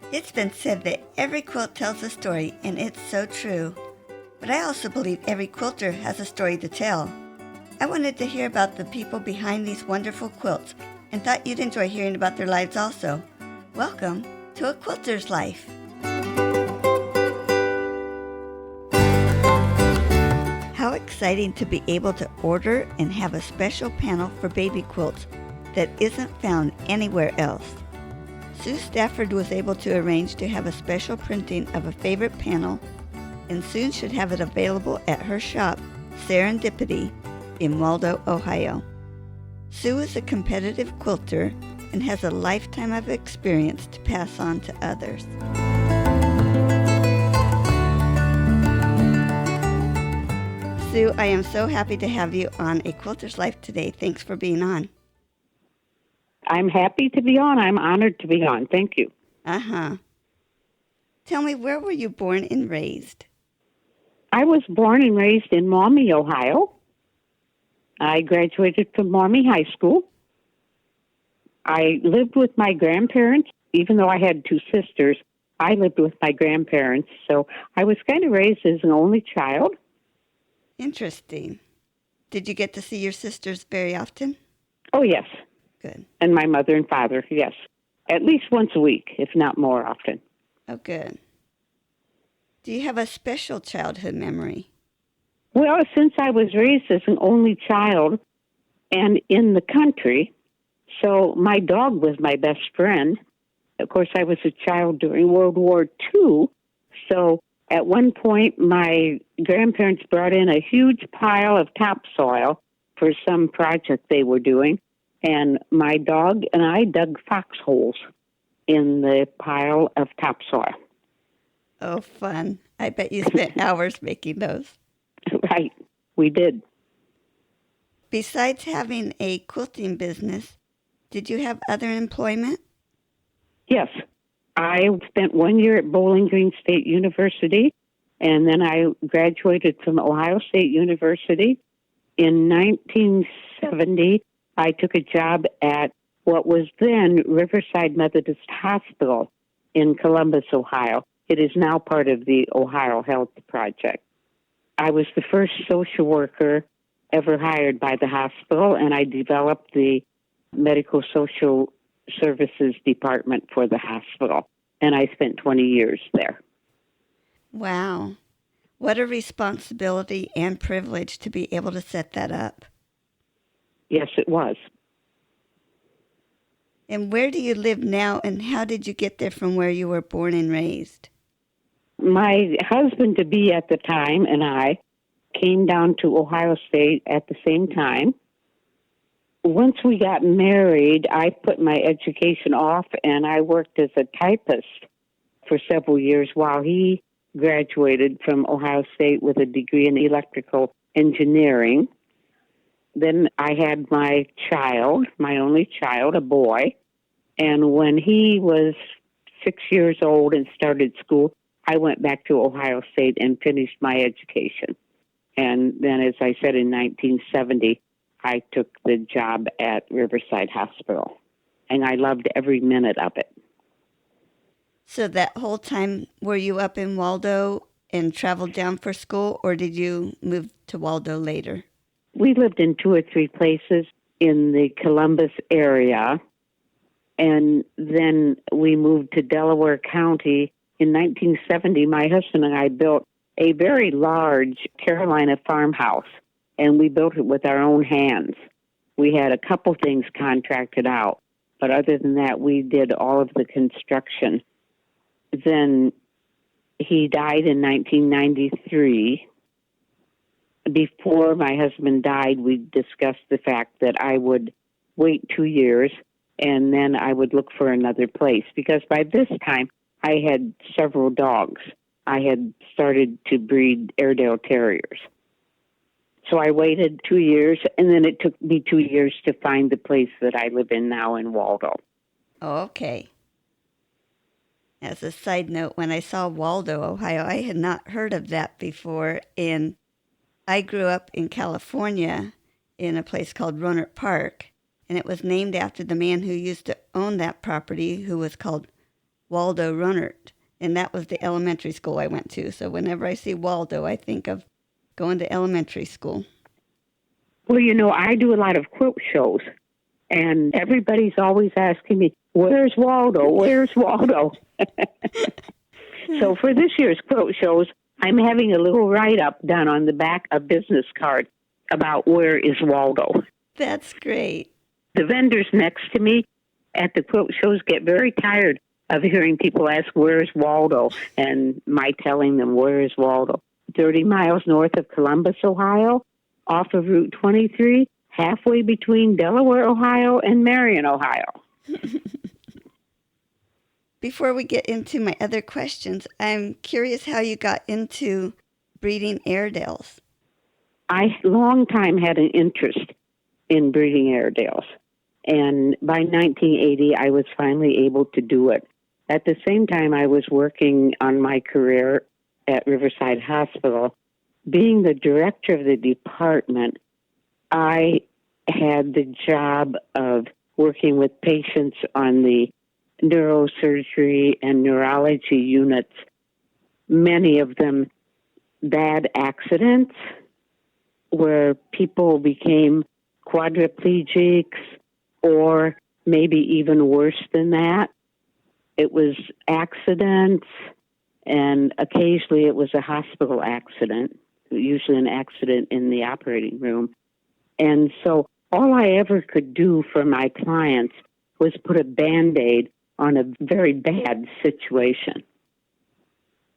It's been said that every quilt tells a story, and it's so true. But I also believe every quilter has a story to tell. I wanted to hear about the people behind these wonderful quilts and thought you'd enjoy hearing about their lives also. Welcome to A Quilter's Life. How exciting to be able to order and have a special panel for baby quilts that isn't found anywhere else. Sue Stafford was able to arrange to have a special printing of a favorite panel and soon should have it available at her shop, Serendipitee, in Waldo, Ohio. Sue is a competitive quilter and has a lifetime of experience to pass on to others. Sue, I am so happy to have you on A Quilter's Life today. Thanks for being on. I'm happy to be on. I'm honored to be on. Thank you. Tell me, where were you born and raised? I was born and raised in Maumee, Ohio. I graduated from Maumee High School. I lived with my grandparents. Even though I had two sisters, I lived with my grandparents. So I was kind of raised as an only child. Interesting. Did you get to see your sisters very often? Oh, yes. Good. And my mother and father, yes. At least once a week, if not more often. Oh, good. Do you have a special childhood memory? Well, since I was raised as an only child and in the country, so my dog was my best friend. Of course, I was a child during World War II, so at one point my grandparents brought in a huge pile of topsoil for some project they were doing, and my dog and I dug foxholes in the pile of topsoil. Oh, fun. I bet you spent hours making those. Right, we did. Besides having a quilting business, did you have other employment? Yes. I spent 1 year at Bowling Green State University, and then I graduated from Ohio State University. In 1970, I took a job at what was then Riverside Methodist Hospital in Columbus, Ohio. It is now part of the Ohio Health Project. I was the first social worker ever hired by the hospital, and I developed the medical social services department for the hospital, and I spent 20 years there. Wow. What a responsibility and privilege to be able to set that up. Yes, it was. And where do you live now, and how did you get there from where you were born and raised? My husband-to-be at the time and I came down to Ohio State at the same time. Once we got married, I put my education off, and I worked as a typist for several years while he graduated from Ohio State with a degree in electrical engineering. Then I had my child, my only child, a boy, and when he was 6 years old and started school, I went back to Ohio State and finished my education. And then, as I said, in 1970, I took the job at Riverside Hospital, and I loved every minute of it. So that whole time, were you up in Waldo and traveled down for school, or did you move to Waldo later? We lived in 2 or 3 places in the Columbus area, and then we moved to Delaware County. In 1970, my husband and I built a very large Carolina farmhouse, and we built it with our own hands. We had a couple things contracted out, but other than that, we did all of the construction. Then he died in 1993. Before my husband died, we discussed the fact that I would wait 2 years and then I would look for another place, because by this time I had several dogs. I had started to breed Airedale Terriers. So I waited 2 years, and then it took me 2 years to find the place that I live in now in Waldo. Okay. As a side note, when I saw Waldo, Ohio, I had not heard of that before, and I grew up in California in a place called Rohnert Park, and it was named after the man who used to own that property, who was called Waldo Runnert, and that was the elementary school I went to. So whenever I see Waldo, I think of going to elementary school. Well, I do a lot of quilt shows, and everybody's always asking me, where's Waldo? Where's Waldo? So for this year's quilt shows, I'm having a little write-up done on the back of business card about where is Waldo. That's great. The vendors next to me at the quilt shows get very tired of hearing people ask, where's Waldo? And my telling them, where is Waldo? 30 miles north of Columbus, Ohio, off of Route 23, halfway between Delaware, Ohio, and Marion, Ohio. Before we get into my other questions, I'm curious how you got into breeding Airedales. I long time had an interest in breeding Airedales, and by 1980, I was finally able to do it. At the same time, I was working on my career at Riverside Hospital. Being the director of the department, I had the job of working with patients on the neurosurgery and neurology units, many of them bad accidents where people became quadriplegics or maybe even worse than that. It was accidents, and occasionally it was a hospital accident, usually an accident in the operating room. And so all I ever could do for my clients was put a Band-Aid on a very bad situation.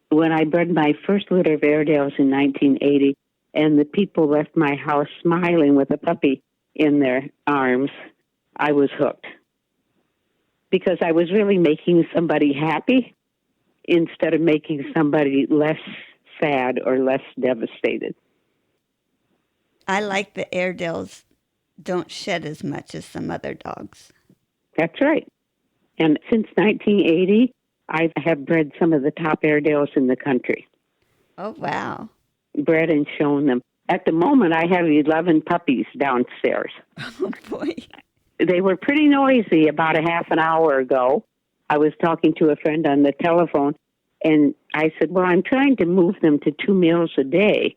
When I bred my first litter of Airedales in 1980, and the people left my house smiling with a puppy in their arms, I was hooked. Because I was really making somebody happy instead of making somebody less sad or less devastated. I like the Airedales don't shed as much as some other dogs. That's right. And since 1980, I have bred some of the top Airedales in the country. Oh, wow. Bred and shown them. At the moment, I have 11 puppies downstairs. Oh, boy. They were pretty noisy about a half an hour ago. I was talking to a friend on the telephone, and I said, well, I'm trying to move them to 2 meals a day.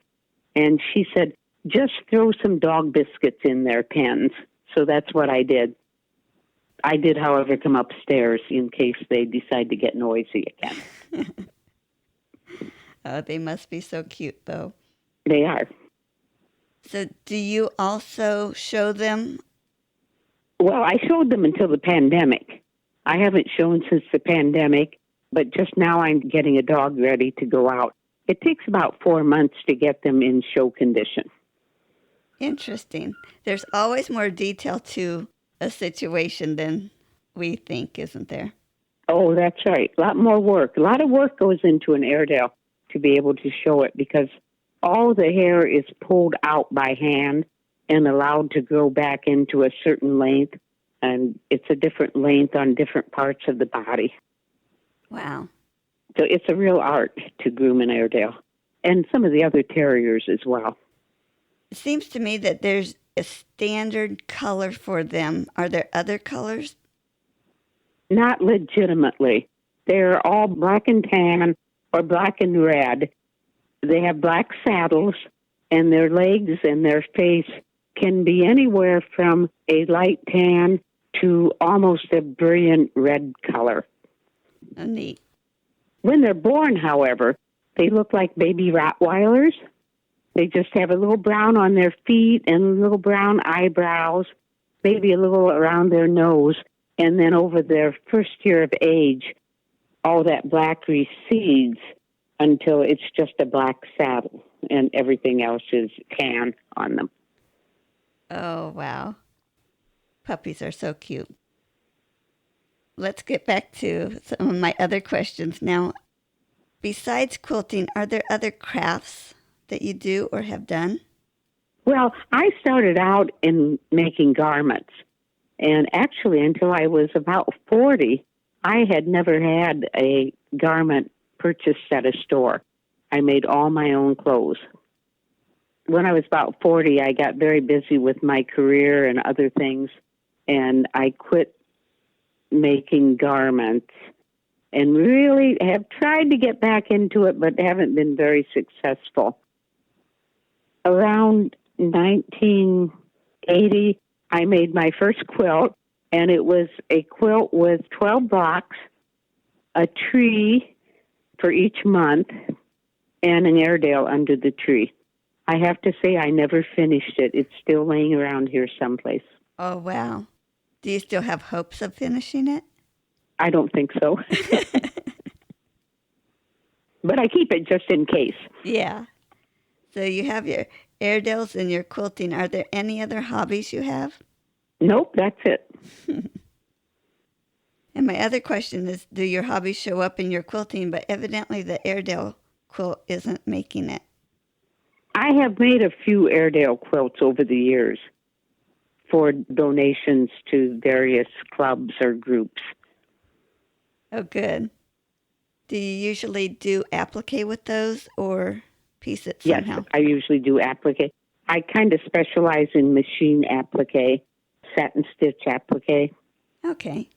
And she said, just throw some dog biscuits in their pens. So that's what I did. I did, however, come upstairs in case they decide to get noisy again. Oh, they must be so cute, though. They are. So do you also show them? Well, I showed them until the pandemic. I haven't shown since the pandemic, but just now I'm getting a dog ready to go out. It takes about 4 months to get them in show condition. Interesting. There's always more detail to a situation than we think, isn't there? Oh, that's right. A lot more work. A lot of work goes into an Airedale to be able to show it because all the hair is pulled out by hand and allowed to grow back into a certain length, and it's a different length on different parts of the body. Wow. So it's a real art to groom an Airedale, and some of the other terriers as well. It seems to me that there's a standard color for them. Are there other colors? Not legitimately. They're all black and tan or black and red. They have black saddles, and their legs and their face can be anywhere from a light tan to almost a brilliant red color. Oh, neat. When they're born, however, they look like baby Rottweilers. They just have a little brown on their feet and little brown eyebrows, maybe a little around their nose. And then over their first year of age, all that black recedes until it's just a black saddle and everything else is tan on them. Oh, wow. Puppies are so cute. Let's get back to some of my other questions now. Besides quilting, are there other crafts that you do or have done? Well, I started out in making garments. And actually, until I was about 40, I had never had a garment purchased at a store. I made all my own clothes. When I was about 40, I got very busy with my career and other things, and I quit making garments. and really have tried to get back into it, but haven't been very successful. Around 1980, I made my first quilt, and it was a quilt with 12 blocks, a tree for each month, and an Airedale under the tree. I have to say I never finished it. It's still laying around here someplace. Oh, wow. Do you still have hopes of finishing it? I don't think so. But I keep it just in case. Yeah. So you have your Airedales and your quilting. Are there any other hobbies you have? Nope, that's it. And my other question is, do your hobbies show up in your quilting? But evidently the Airedale quilt isn't making it. I have made a few Airedale quilts over the years for donations to various clubs or groups. Oh, good. Do you usually do applique with those or piece it somehow? Yes, I usually do applique. I kind of specialize in machine applique, satin stitch applique. Okay.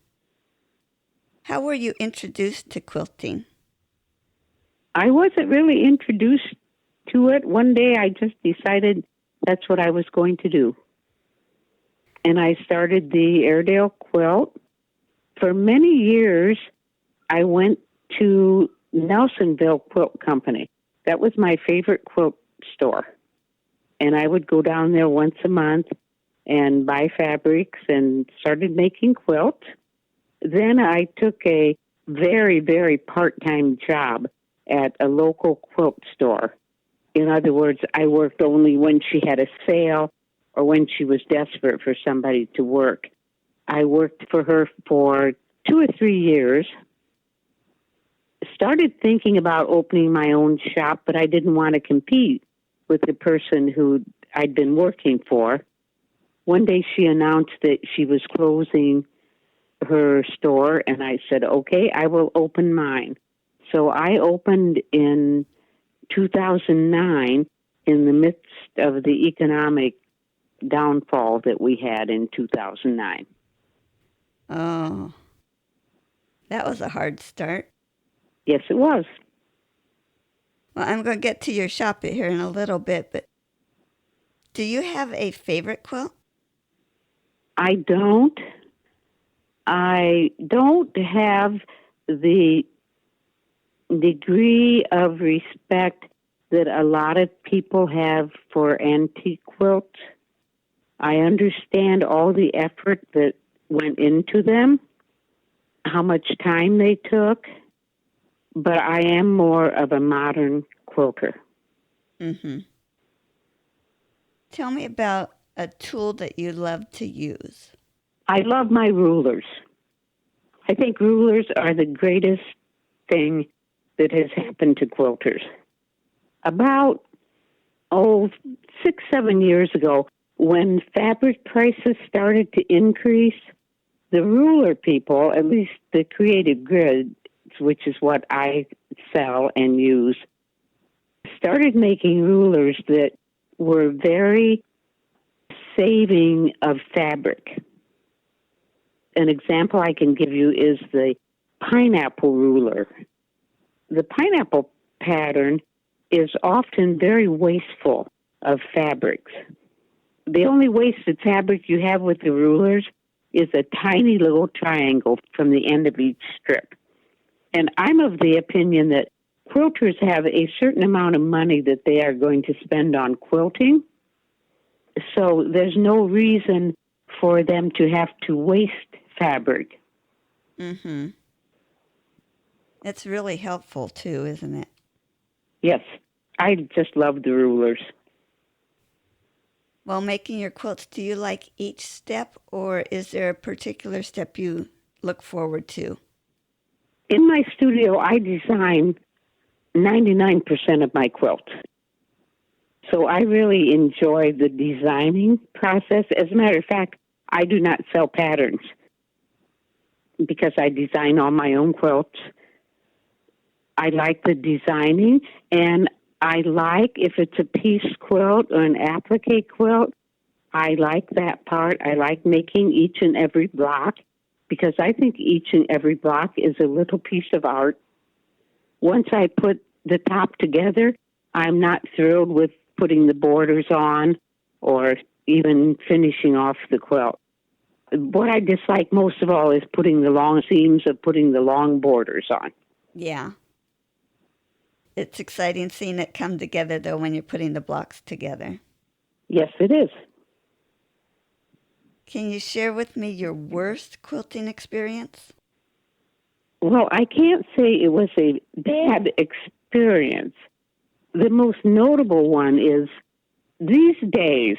How were you introduced to quilting? I wasn't really introduced to it. One day I just decided that's what I was going to do. And I started the Airedale quilt. For many years, I went to Nelsonville Quilt Company. That was my favorite quilt store. And I would go down there once a month and buy fabrics and started making quilts. Then I took a very, very part-time job at a local quilt store. In other words, I worked only when she had a sale or when she was desperate for somebody to work. I worked for her for 2 or 3 years. Started thinking about opening my own shop, but I didn't want to compete with the person who I'd been working for. One day she announced that she was closing her store, and I said, okay, I will open mine. So I opened in 2009 in the midst of the economic downfall that we had in 2009. Oh, that was a hard start. Yes, it was. Well, I'm going to get to your shop here in a little bit, but do you have a favorite quilt? I don't. I don't have the degree of respect that a lot of people have for antique quilts. I understand all the effort that went into them, how much time they took, but I am more of a modern quilter. Mm-hmm. Tell me about a tool that you love to use. I love my rulers. I think rulers are the greatest thing that has happened to quilters. About, 6, 7 years ago, when fabric prices started to increase, the ruler people, at least the creative grids, which is what I sell and use, started making rulers that were very saving of fabric. An example I can give you is the pineapple ruler. The pineapple pattern is often very wasteful of fabrics. The only wasted fabric you have with the rulers is a tiny little triangle from the end of each strip. And I'm of the opinion that quilters have a certain amount of money that they are going to spend on quilting. So there's no reason for them to have to waste fabric. Mm-hmm. It's really helpful too, isn't it? Yes, I just love the rulers. While making your quilts, do you like each step, or is there a particular step you look forward to? In my studio, I design 99% of my quilts. So I really enjoy the designing process. As a matter of fact, I do not sell patterns because I design all my own quilts. I like the designing, and I like, if it's a piece quilt or an applique quilt, I like that part. I like making each and every block. because I think each and every block is a little piece of art. Once I put the top together, I'm not thrilled with putting the borders on or even finishing off the quilt. What I dislike most of all is putting the long seams or putting the long borders on. Yeah. It's exciting seeing it come together, though, when you're putting the blocks together. Yes, it is. Can you share with me your worst quilting experience? Well, I can't say it was a bad experience. The most notable one is these days,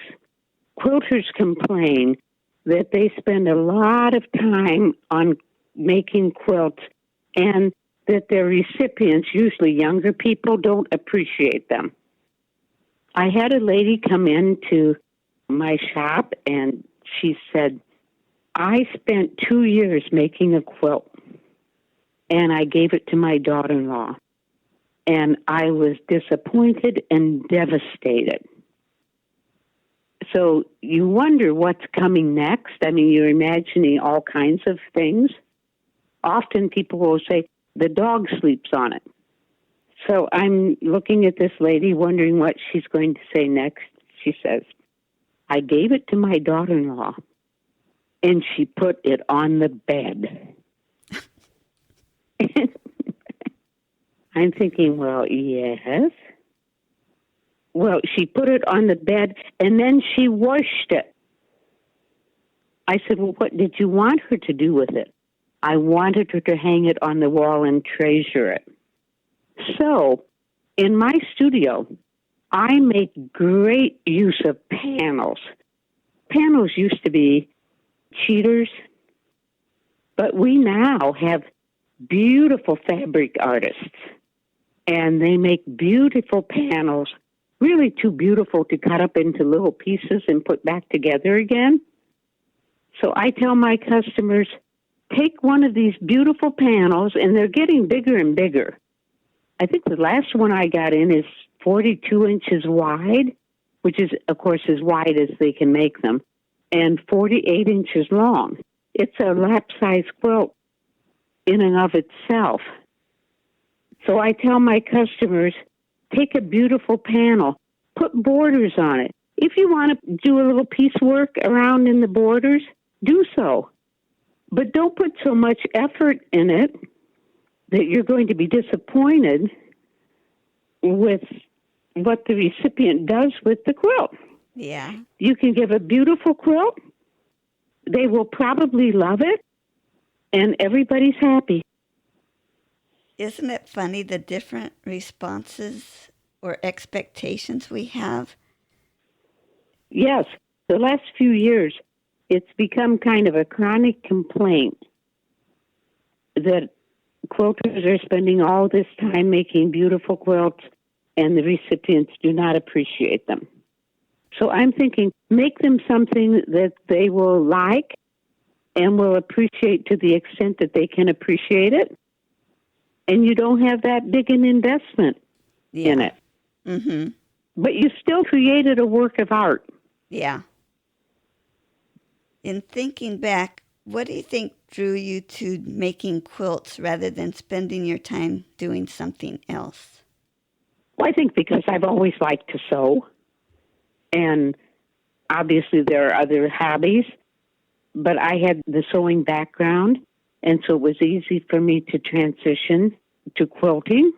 quilters complain that they spend a lot of time on making quilts and that their recipients, usually younger people, don't appreciate them. I had a lady come into my shop and she said, I spent 2 years making a quilt and I gave it to my daughter-in-law. And I was disappointed and devastated. So you wonder what's coming next. I mean, you're imagining all kinds of things. Often people will say, the dog sleeps on it. So I'm looking at this lady, wondering what she's going to say next. She says, I gave it to my daughter-in-law, and she put it on the bed. I'm thinking, well, yes. Well, she put it on the bed, and then she washed it. I said, well, what did you want her to do with it? I wanted her to hang it on the wall and treasure it. So, in my studio, I make great use of panels. Panels used to be cheaters, but we now have beautiful fabric artists, and they make beautiful panels, really too beautiful to cut up into little pieces and put back together again. So I tell my customers, take one of these beautiful panels, and they're getting bigger and bigger. I think the last one I got in is 42 inches wide, which is, of course, as wide as they can make them, and 48 inches long. It's a lap-size quilt in and of itself. So I tell my customers, take a beautiful panel, put borders on it. If you want to do a little piecework around in the borders, do so. But don't put so much effort in it that you're going to be disappointed with what the recipient does with the quilt. Yeah. You can give a beautiful quilt. They will probably love it, and everybody's happy. Isn't it funny the different responses or expectations we have? Yes. The last few years, it's become kind of a chronic complaint that quilters are spending all this time making beautiful quilts and the recipients do not appreciate them. So I'm thinking, make them something that they will like and will appreciate to the extent that they can appreciate it. And you don't have that big an investment in it. Mm-hmm. But you still created a work of art. Yeah. In thinking back, what do you think drew you to making quilts rather than spending your time doing something else? Well, I think because I've always liked to sew. And obviously there are other hobbies. But I had the sewing background. And so it was easy for me to transition to quilting.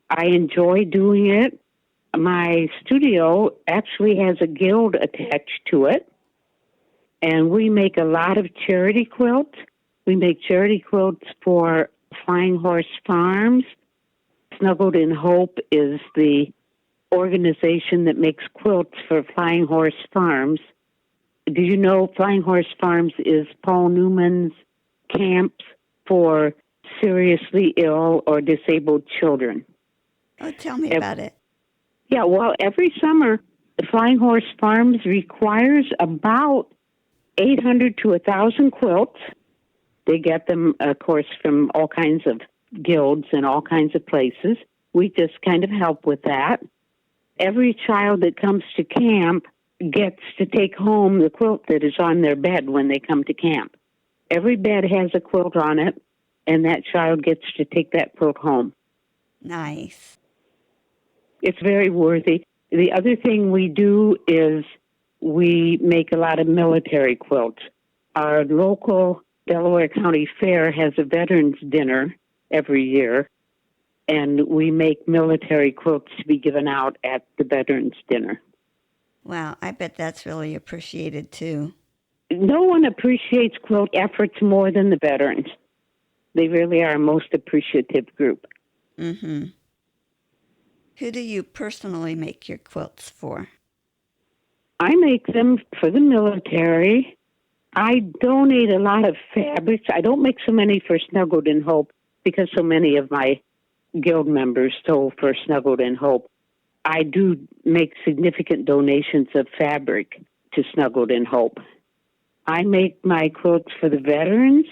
I enjoy doing it. My studio actually has a guild attached to it. And we make a lot of charity quilts. We make charity quilts for Flying Horse Farms. Snuggled in Hope is the organization that makes quilts for Flying Horse Farms. Do you know Flying Horse Farms is Paul Newman's camps for seriously ill or disabled children? Oh, tell me about it. Yeah, well, every summer, the Flying Horse Farms requires about 800 to 1,000 quilts. They get them, of course, from all kinds of guilds and all kinds of places. We just kind of help with that. Every child that comes to camp gets to take home the quilt that is on their bed when they come to camp. Every bed has a quilt on it, and that child gets to take that quilt home. Nice. It's very worthy. The other thing we do is we make a lot of military quilts. Our local Delaware County Fair has a veterans dinner every year, and we make military quilts to be given out at the veterans dinner. Wow, I bet that's really appreciated too. No one appreciates quilt efforts more than the veterans. They really are our most appreciative group. Mm-hmm. Who do you personally make your quilts for? I make them for the military. I donate a lot of fabrics. I don't make so many for Snuggled in Hope because so many of my guild members sew for Snuggled in Hope. I do make significant donations of fabric to Snuggled in Hope. I make my quilts for the veterans.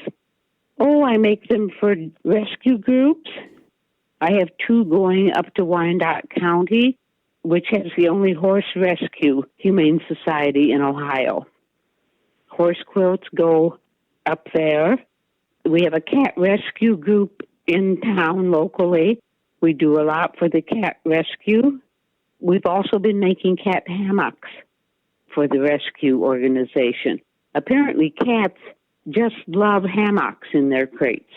Oh, I make them for rescue groups. I have 2 going up to Wyandotte County, which has the only horse rescue humane society in Ohio. Horse quilts go up there. We have a cat rescue group in town locally. We do a lot for the cat rescue. We've also been making cat hammocks for the rescue organization. Apparently, cats just love hammocks in their crates.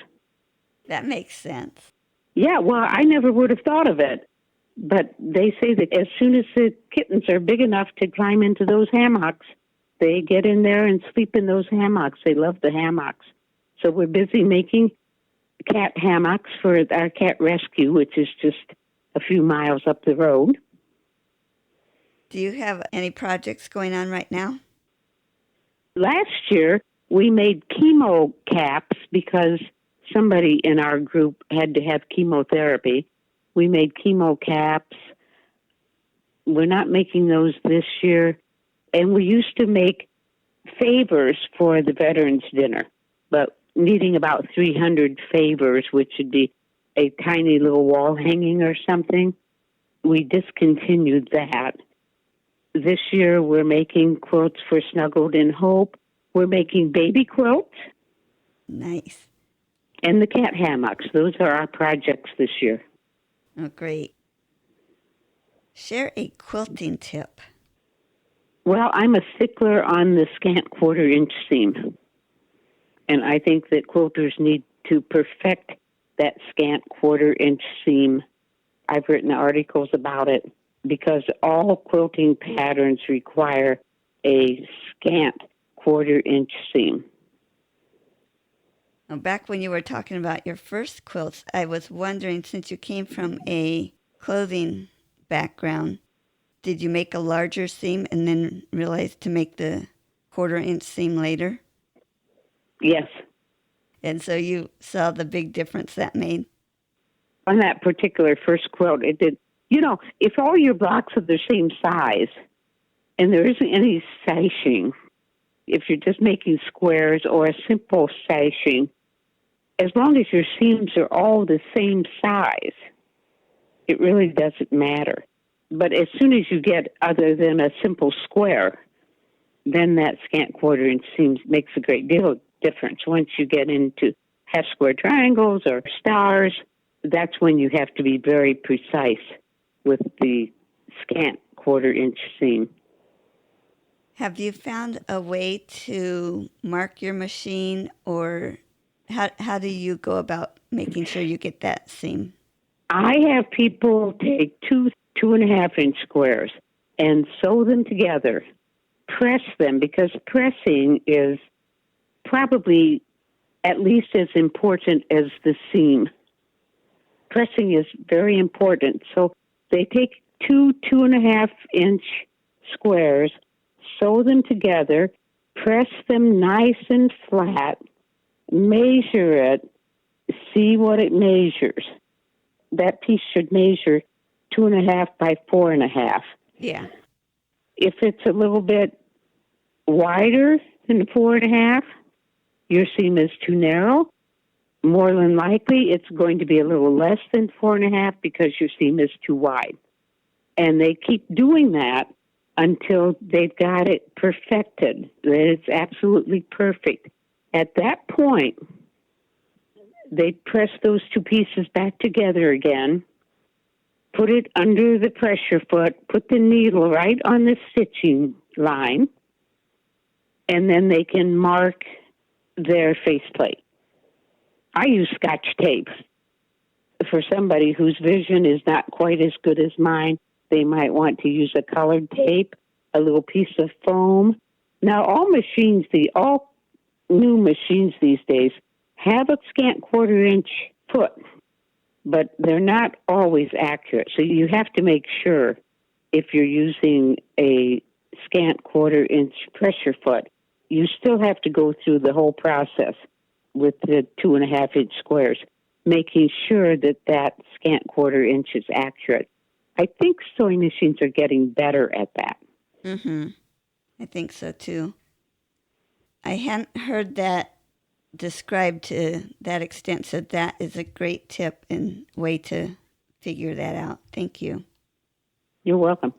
That makes sense. Yeah, well, I never would have thought of it. But they say that as soon as the kittens are big enough to climb into those hammocks, they get in there and sleep in those hammocks. They love the hammocks. So we're busy making cat hammocks for our cat rescue, which is just a few miles up the road. Do you have any projects going on right now? Last year, we made chemo caps because somebody in our group had to have chemotherapy. We made chemo caps. We're not making those this year. And we used to make favors for the Veterans Dinner, but needing about 300 favors, which would be a tiny little wall hanging or something. We discontinued that. This year, we're making quilts for Snuggled in Hope. We're making baby quilts. Nice. And the cat hammocks. Those are our projects this year. Oh, great. Share a quilting tip. Well, I'm a stickler on the scant quarter-inch seam. And I think that quilters need to perfect that scant quarter-inch seam. I've written articles about it because all quilting patterns require a scant quarter-inch seam. Now, back when you were talking about your first quilts, I was wondering, since you came from a clothing background, did you make a larger seam and then realize to make the quarter-inch seam later? Yes. And so you saw the big difference that made? On that particular first quilt, it did. You know, if all your blocks are the same size and there isn't any sashing, if you're just making squares or a simple sashing, as long as your seams are all the same size, it really doesn't matter. But as soon as you get other than a simple square, then that scant quarter-inch seam makes a great deal of difference. Once you get into half-square triangles or stars, that's when you have to be very precise with the scant quarter-inch seam. Have you found a way to mark your machine, or how do you go about making sure you get that seam? I have people take 2.5-inch squares and sew them together, press them, because pressing is probably at least as important as the seam. Pressing is very important. So they take 2.5-inch squares, sew them together, press them nice and flat, measure it, see what it measures. That piece should measure 2.5 by 4.5. Yeah. If it's a little bit wider than 4.5, your seam is too narrow. More than likely, it's going to be a little less than 4.5 because your seam is too wide. And they keep doing that until they've got it perfected, that it's absolutely perfect. At that point, they press those two pieces back together again, put it under the pressure foot, put the needle right on the stitching line, and then they can mark their faceplate. I use Scotch tape. For somebody whose vision is not quite as good as mine, they might want to use a colored tape, a little piece of foam. Now, all new machines these days have a scant quarter-inch foot, but they're not always accurate. So you have to make sure if you're using a scant quarter-inch pressure foot, you still have to go through the whole process with the 2.5-inch squares, making sure that that scant quarter-inch is accurate. I think sewing machines are getting better at that. Mm-hmm. I think so, too. I hadn't heard that described to that extent, so that is a great tip and way to figure that out. Thank you. You're welcome.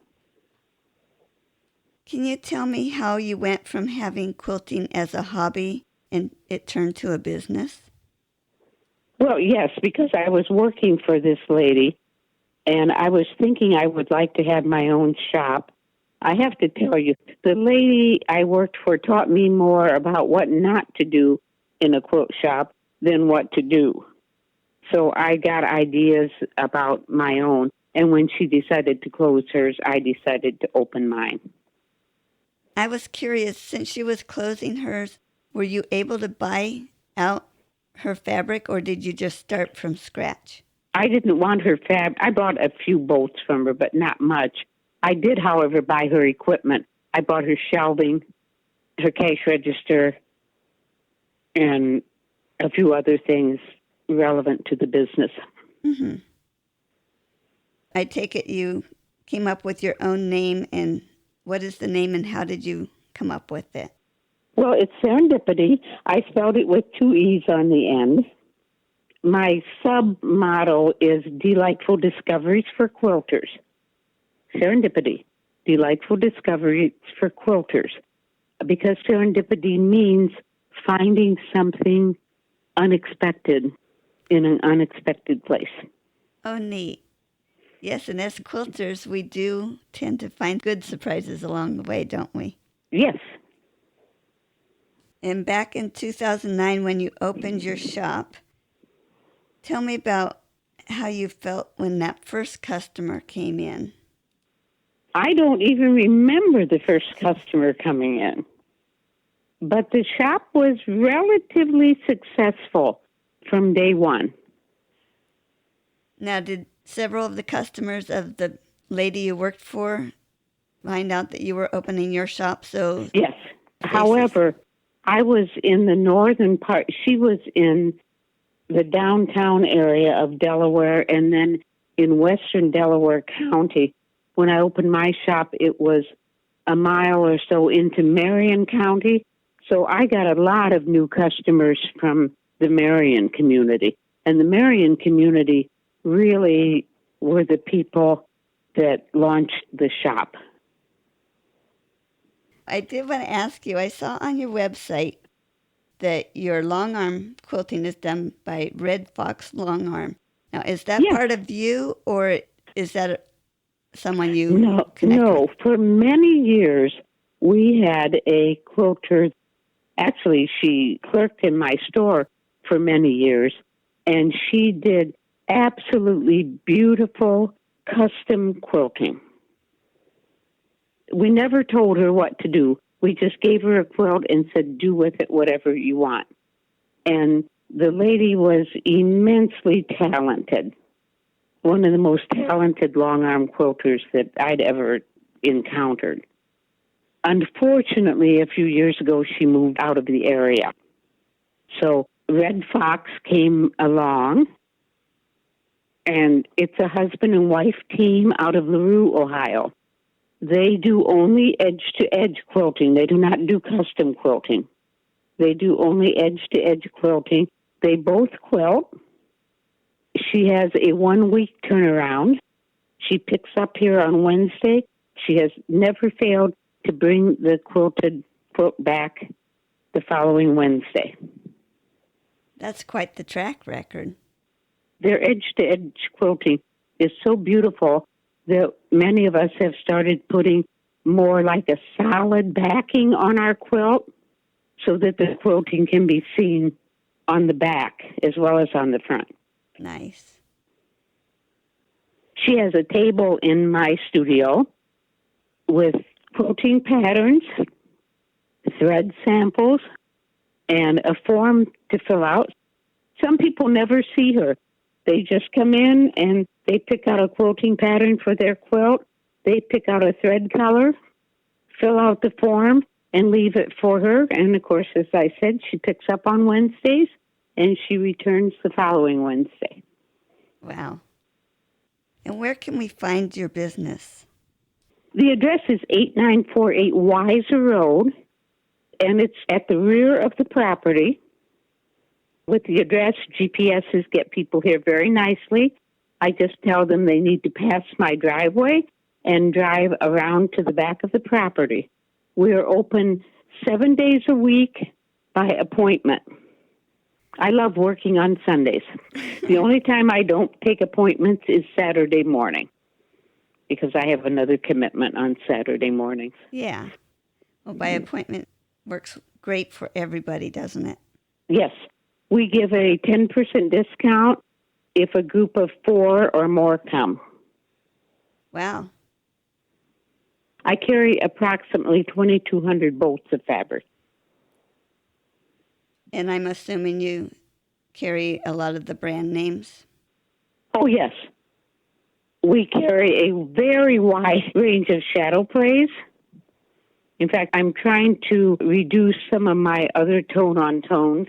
Can you tell me how you went from having quilting as a hobby and it turned to a business? Well, yes, because I was working for this lady, and I was thinking I would like to have my own shop. I have to tell you, the lady I worked for taught me more about what not to do in a quilt shop than what to do. So I got ideas about my own, and when she decided to close hers, I decided to open mine. I was curious, since she was closing hers, were you able to buy out her fabric, or did you just start from scratch? I didn't want her I bought a few bolts from her, but not much. I did, however, buy her equipment. I bought her shelving, her cash register, and a few other things relevant to the business. Mm-hmm. I take it you came up with your own name, and what is the name and how did you come up with it? Well, it's Serendipitee. I spelled it with 2 E's on the end. My sub-motto is Delightful Discoveries for Quilters. Serendipitee, Delightful Discoveries for Quilters. Because serendipity means finding something unexpected in an unexpected place. Oh, neat. Yes, and as quilters, we do tend to find good surprises along the way, don't we? Yes. And back in 2009, when you opened your shop, tell me about how you felt when that first customer came in. I don't even remember the first customer coming in. But the shop was relatively successful from day one. Now, did several of the customers of the lady you worked for find out that you were opening your shop? So yes. However, I was in the northern part. She was in the downtown area of Delaware, and then in western Delaware County. When I opened my shop, it was a mile or so into Marion County. So I got a lot of new customers from the Marion community. And the Marion community really were the people that launched the shop. I did want to ask you, I saw on your website that your long arm quilting is done by Red Fox Long Arm. Now, is that part of you, or is that someone you connect with? No, for many years, we had a quilter. Actually, she clerked in my store for many years, and she did absolutely beautiful custom quilting. We never told her what to do. We just gave her a quilt and said, do with it whatever you want. And the lady was immensely talented. One of the most talented long-arm quilters that I'd ever encountered. Unfortunately, a few years ago, she moved out of the area. So Red Fox came along, and it's a husband and wife team out of LaRue, Ohio. They do only edge-to-edge quilting. They do not do custom quilting. They do only edge-to-edge quilting. They both quilt. She has a 1-week turnaround. She picks up here on Wednesday. She has never failed to bring the quilted quilt back the following Wednesday. That's quite the track record. Their edge-to-edge quilting is so beautiful that many of us have started putting more like a solid backing on our quilt so that the quilting can be seen on the back as well as on the front. Nice. She has a table in my studio with quilting patterns, thread samples, and a form to fill out. Some people never see her. They just come in and they pick out a quilting pattern for their quilt. They pick out a thread color, fill out the form, and leave it for her. And, of course, as I said, she picks up on Wednesdays, and she returns the following Wednesday. Wow. And where can we find your business? The address is 8948 Weiser Road, and it's at the rear of the property. With the address, GPSs get people here very nicely. I just tell them they need to pass my driveway and drive around to the back of the property. We are open 7 days a week by appointment. I love working on Sundays. The only time I don't take appointments is Saturday morning because I have another commitment on Saturday mornings. Yeah. Well, by appointment works great for everybody, doesn't it? Yes. We give a 10% discount if a group of 4 or more come. Wow. I carry approximately 2,200 bolts of fabric. And I'm assuming you carry a lot of the brand names? Oh, yes. We carry a very wide range of shadow plays. In fact, I'm trying to reduce some of my other tone-on-tones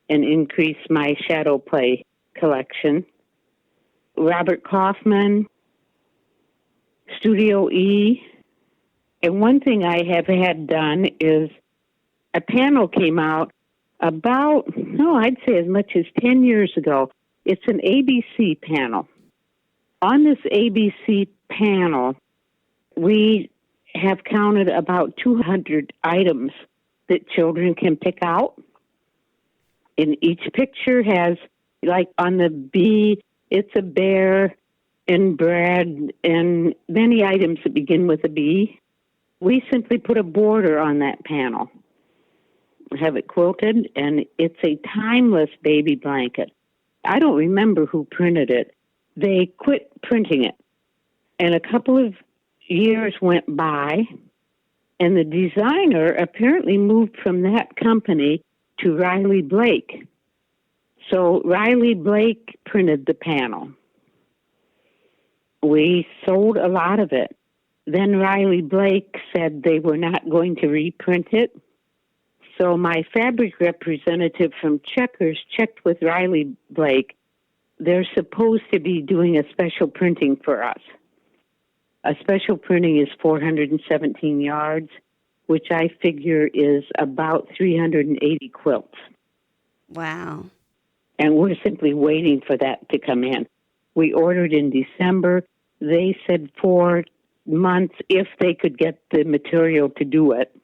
and increase my shadow play collection. Robert Kaufman, Studio E. And one thing I have had done is a panel came out about, I'd say as much as 10 years ago. It's an ABC panel. On this ABC panel, we have counted about 200 items that children can pick out. And each picture has, like on the B, it's a bear and bread and many items that begin with a B. We simply put a border on that panel, have it quilted, and it's a timeless baby blanket. I don't remember who printed it. They quit printing it. And a couple of years went by, and the designer apparently moved from that company to Riley Blake. So Riley Blake printed the panel. We sold a lot of it. Then Riley Blake said they were not going to reprint it. So my fabric representative from Checkers checked with Riley Blake. They're supposed to be doing a special printing for us. A special printing is 417 yards, which I figure is about 380 quilts. Wow. And we're simply waiting for that to come in. We ordered in December. They said 4 months if they could get the material to do it.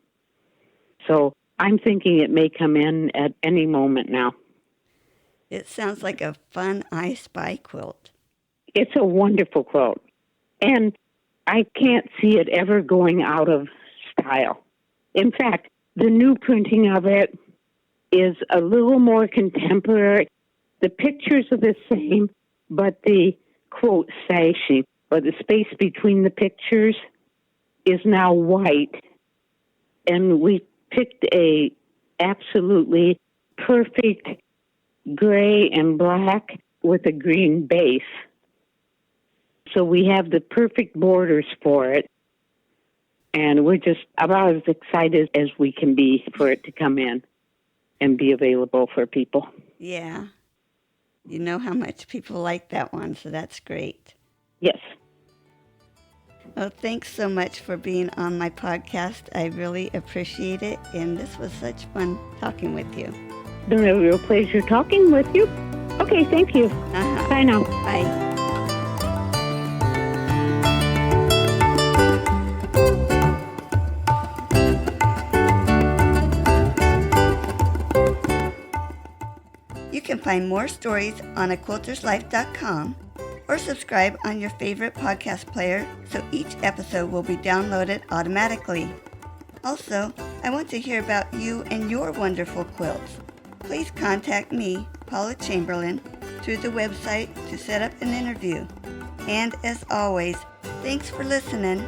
So I'm thinking it may come in at any moment now. It sounds like a fun I Spy quilt. It's a wonderful quilt. And I can't see it ever going out of style. In fact, the new printing of it is a little more contemporary. The pictures are the same, but the, quote, sashing, or the space between the pictures, is now white. And we picked a absolutely perfect gray and black with a green base. So we have the perfect borders for it. And we're just about as excited as we can be for it to come in and be available for people. Yeah. You know how much people like that one, so that's great. Yes. Well, thanks so much for being on my podcast. I really appreciate it, and this was such fun talking with you. It's been a real pleasure talking with you. Okay, thank you. Bye now. Bye. can find more stories on aquilterslife.com or subscribe on your favorite podcast player so each episode will be downloaded automatically. Also, I want to hear about you and your wonderful quilts. Please contact me, Paula Chamberlain, through the website to set up an interview. And as always, thanks for listening.